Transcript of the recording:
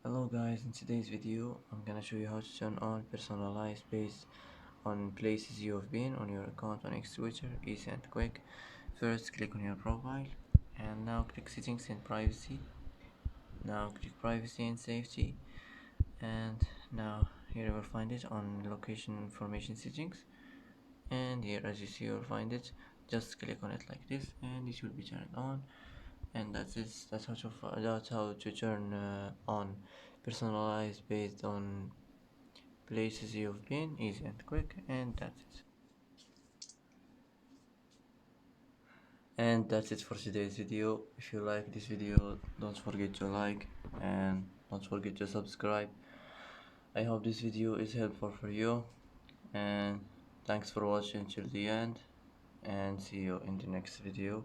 Hello guys, in today's video I'm gonna show you how to turn on Personalise based on places you have been on your account on Twitter, easy and quick. First click on your profile and now click settings and privacy. Now click privacy and safety, and now here you will find it on location information settings, and here as you see you'll find it. Just click on it like this and it will be turned on, and that's how to turn on Personalize based on places you've been, easy and quick, and that's it for today's video. If you like this video, don't forget to like and don't forget to subscribe. I hope this video is helpful for you, and thanks for watching till the end, and see you in the next video.